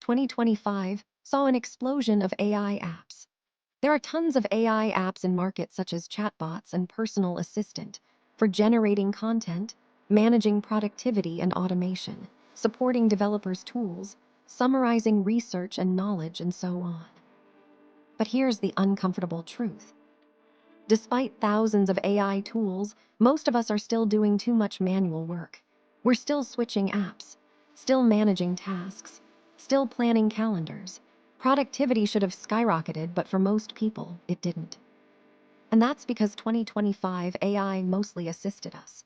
2025 saw an explosion of AI apps. There are tons of AI apps in market such as chatbots and personal assistant for generating content, managing productivity and automation, supporting developers' tools, summarizing research and knowledge, and so on. But here's the uncomfortable truth. Despite thousands of AI tools, most of us are still doing too much manual work. We're still switching apps, still managing tasks, still planning calendars. Productivity should have skyrocketed, but for most people, it didn't. And that's because 2025 AI mostly assisted us.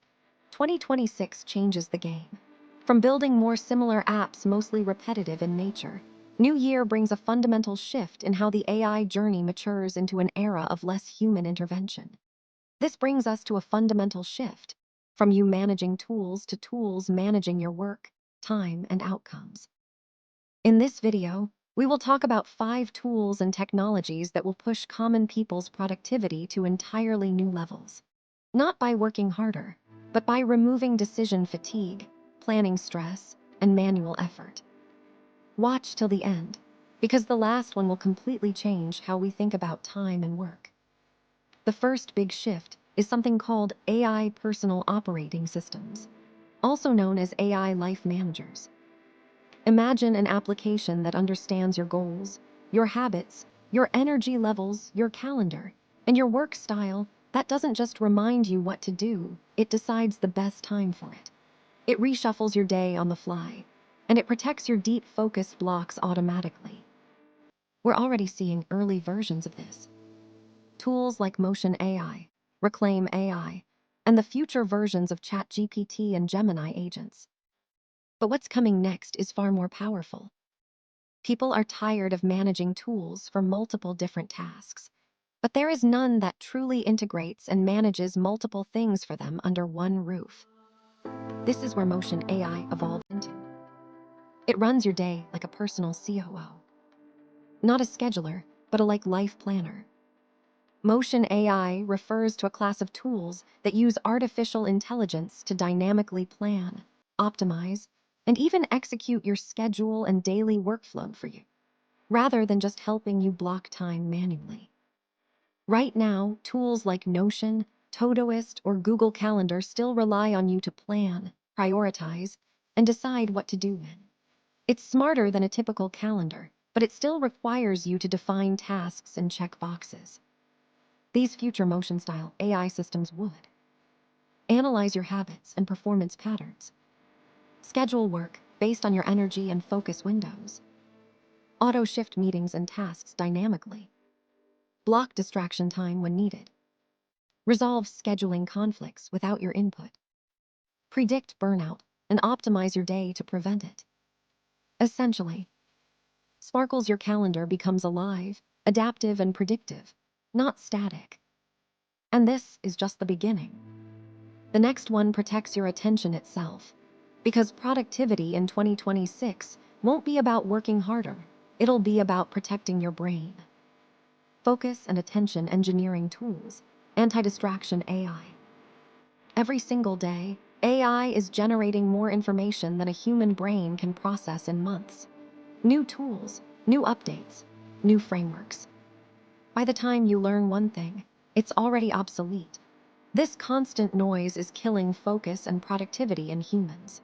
2026 changes the game. From building more similar apps, mostly repetitive in nature, New Year brings a fundamental shift in how the AI journey matures into an era of less human intervention. This brings us to a fundamental shift, from you managing tools to tools managing your work, time, and outcomes. In this video, we will talk about 5 tools and technologies that will push common people's productivity to entirely new levels. Not by working harder, but by removing decision fatigue, planning stress, and manual effort. Watch till the end, because the last one will completely change how we think about time and work. The first big shift is something called AI Personal Operating Systems, also known as AI Life Managers. Imagine an application that understands your goals, your habits, your energy levels, your calendar, and your work style that doesn't just remind you what to do, it decides the best time for it. It reshuffles your day on the fly, and it protects your deep focus blocks automatically. We're already seeing early versions of this. Tools like Motion AI, Reclaim AI, and the future versions of ChatGPT and Gemini agents. But what's coming next is far more powerful. People are tired of managing tools for multiple different tasks, but there is none that truly integrates and manages multiple things for them under one roof. This is where Motion AI evolved into. It runs your day like a personal COO. Not a scheduler, but a life planner. Motion AI refers to a class of tools that use artificial intelligence to dynamically plan, optimize, and even execute your schedule and daily workflow for you, rather than just helping you block time manually. Right now, tools like Notion, Todoist, or Google Calendar still rely on you to plan, prioritize, and decide what to do when. It's smarter than a typical calendar, but it still requires you to define tasks and check boxes. These future Motion-style AI systems would analyze your habits and performance patterns, schedule work based on your energy and focus windows, auto-shift meetings and tasks dynamically, block distraction time when needed, resolve scheduling conflicts without your input, predict burnout, and optimize your day to prevent it. Essentially, Sparkle's your calendar becomes alive, adaptive, and predictive, not static. And this is just the beginning. The next one protects your attention itself, because productivity in 2026 won't be about working harder, it'll be about protecting your brain. Focus and attention engineering tools, anti-distraction AI. Every single day, AI is generating more information than a human brain can process in months. New tools, new updates, new frameworks. By the time you learn one thing, it's already obsolete. This constant noise is killing focus and productivity in humans.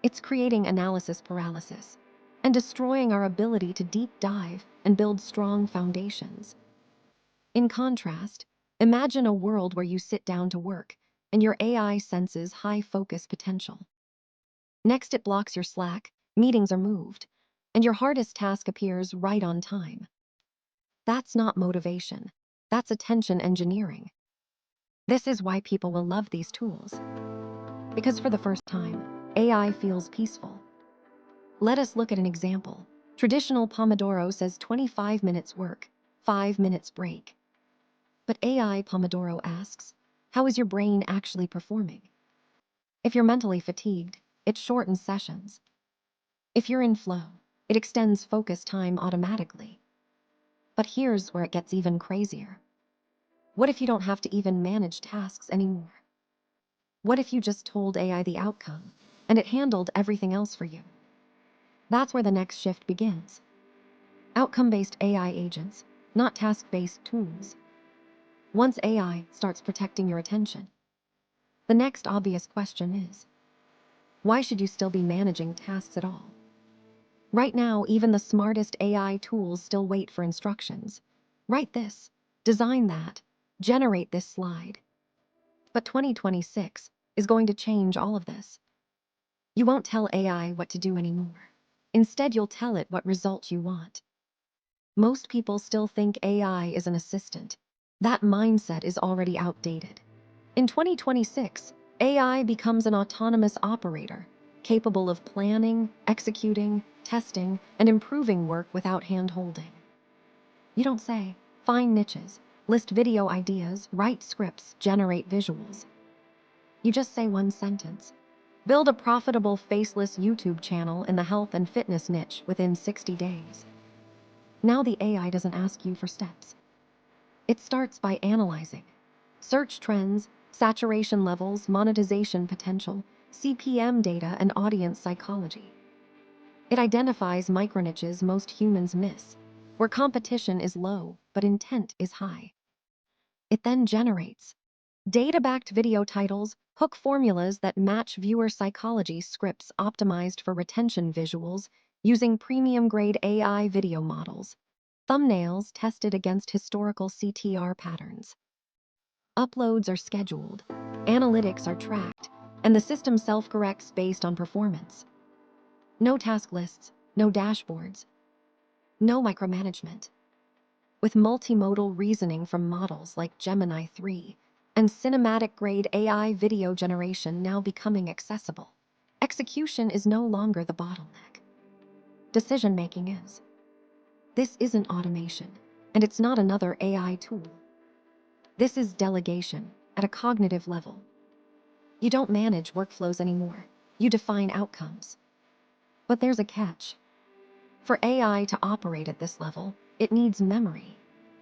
It's creating analysis paralysis and destroying our ability to deep dive and build strong foundations. In contrast, imagine a world where you sit down to work and your AI senses high focus potential. Next, it blocks your slack, meetings are moved, and your hardest task appears right on time. That's not motivation, that's attention engineering. This is why people will love these tools. Because for the first time, AI feels peaceful. Let us look at an example. Traditional Pomodoro says 25 minutes work, 5 minutes break. But AI Pomodoro asks, how is your brain actually performing? If you're mentally fatigued, it shortens sessions. If you're in flow, it extends focus time automatically. But here's where it gets even crazier. What if you don't have to even manage tasks anymore? What if you just told AI the outcome, and it handled everything else for you? That's where the next shift begins. Outcome-based AI agents, not task-based tools. Once AI starts protecting your attention, the next obvious question is, why should you still be managing tasks at all? Right now, even the smartest AI tools still wait for instructions. Write this, design that, generate this slide. But 2026 is going to change all of this. You won't tell AI what to do anymore. Instead, you'll tell it what result you want. Most people still think AI is an assistant. That mindset is already outdated. In 2026, AI becomes an autonomous operator, capable of planning, executing, testing, and improving work without hand-holding. You don't say, find niches, list video ideas, write scripts, generate visuals. You just say one sentence. Build a profitable faceless YouTube channel in the health and fitness niche within 60 days. Now the AI doesn't ask you for steps. It starts by analyzing search trends, saturation levels, monetization potential, CPM data, and audience psychology. It identifies microniches most humans miss, where competition is low but intent is high. It then generates data-backed video titles, hook formulas that match viewer psychology, scripts optimized for retention, visuals using premium-grade AI video models, thumbnails tested against historical CTR patterns. Uploads are scheduled, analytics are tracked, and the system self-corrects based on performance. No task lists, no dashboards, no micromanagement. With multimodal reasoning from models like Gemini 3 and cinematic-grade AI video generation now becoming accessible, execution is no longer the bottleneck. Decision-making is. This isn't automation, and it's not another AI tool. This is delegation at a cognitive level. You don't manage workflows anymore. You define outcomes. But there's a catch. For AI to operate at this level, it needs memory.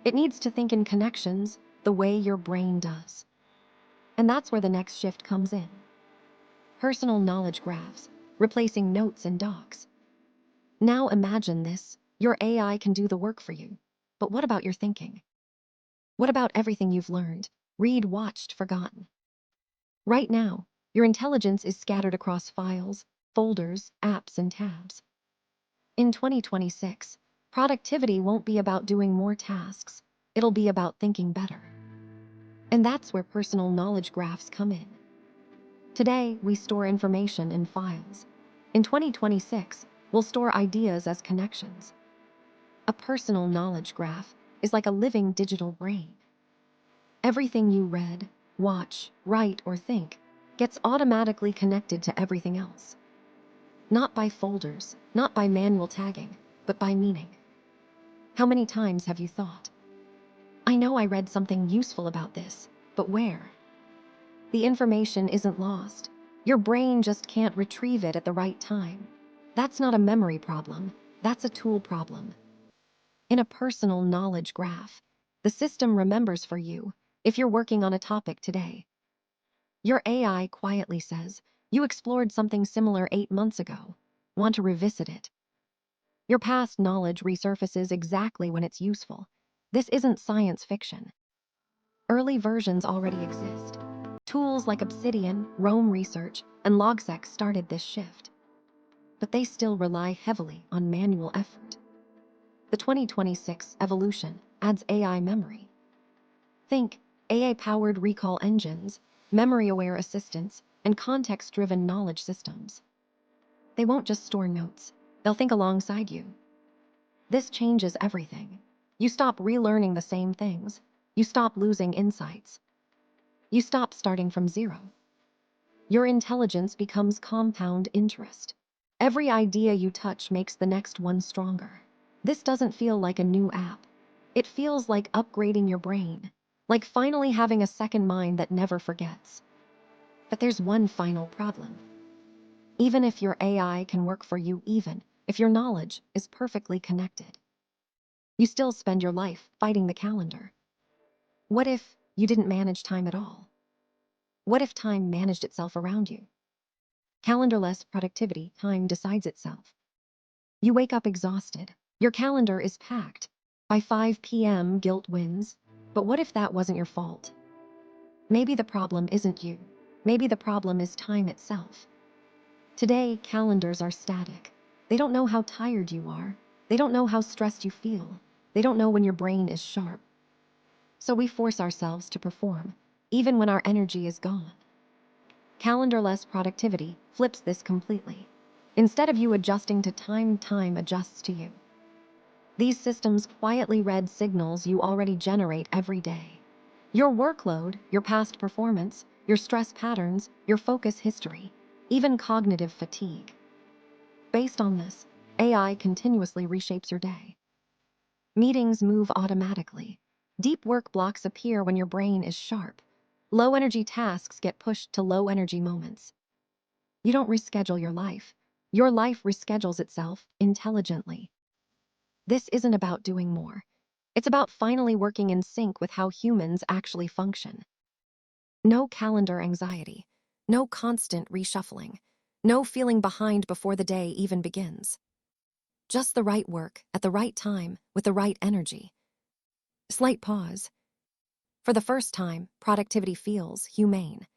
It needs to think in connections the way your brain does. And that's where the next shift comes in. Personal knowledge graphs, replacing notes and docs. Now imagine this, your AI can do the work for you. But what about your thinking? What about everything you've learned, read, watched, forgotten? Right now, your intelligence is scattered across files, folders, apps, and tabs. In 2026, productivity won't be about doing more tasks. It'll be about thinking better. And that's where personal knowledge graphs come in. Today, we store information in files. In 2026, we'll store ideas as connections. A personal knowledge graph is like a living digital brain. Everything you read, watch, write, or think gets automatically connected to everything else. Not by folders, not by manual tagging, but by meaning. How many times have you thought, I know I read something useful about this, but where? The information isn't lost. Your brain just can't retrieve it at the right time. That's not a memory problem. That's a tool problem. In a personal knowledge graph, the system remembers for you if you're working on a topic today. Your AI quietly says, you explored something similar 8 months ago. Want to revisit it? Your past knowledge resurfaces exactly when it's useful. This isn't science fiction. Early versions already exist. Tools like Obsidian, Rome Research, and Logseq started this shift. But they still rely heavily on manual effort. The 2026 evolution adds AI memory. Think AI-powered recall engines, memory-aware assistants, and context-driven knowledge systems. They won't just store notes. They'll think alongside you. This changes everything. You stop relearning the same things. You stop losing insights. You stop starting from zero. Your intelligence becomes compound interest. Every idea you touch makes the next one stronger. This doesn't feel like a new app. It feels like upgrading your brain, like finally having a second mind that never forgets. But there's one final problem. Even if your AI can work for you, even if your knowledge is perfectly connected, you still spend your life fighting the calendar. What if you didn't manage time at all? What if time managed itself around you? Calendarless productivity, time decides itself. You wake up exhausted. Your calendar is packed. By 5 p.m., guilt wins. But what if that wasn't your fault? Maybe the problem isn't you. Maybe the problem is time itself. Today, calendars are static. They don't know how tired you are. They don't know how stressed you feel. They don't know when your brain is sharp. So we force ourselves to perform, even when our energy is gone. Calendarless productivity flips this completely. Instead of you adjusting to time adjusts to you. These systems quietly read signals you already generate every day. Your workload, your past performance, your stress patterns, your focus history, even cognitive fatigue. Based on this, AI continuously reshapes your day. Meetings move automatically. Deep work blocks appear when your brain is sharp. Low energy tasks get pushed to low energy moments. You don't reschedule your life. Your life reschedules itself intelligently. This isn't about doing more. It's about finally working in sync with how humans actually function. No calendar anxiety. No constant reshuffling. No feeling behind before the day even begins. Just the right work, at the right time, with the right energy. Slight pause. For the first time, productivity feels humane.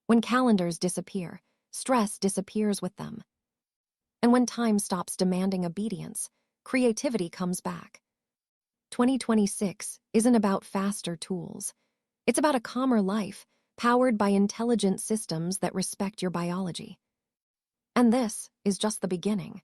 When calendars disappear, stress disappears with them. And when time stops demanding obedience, creativity comes back. 2026 isn't about faster tools. It's about a calmer life, powered by intelligent systems that respect your biology. And this is just the beginning.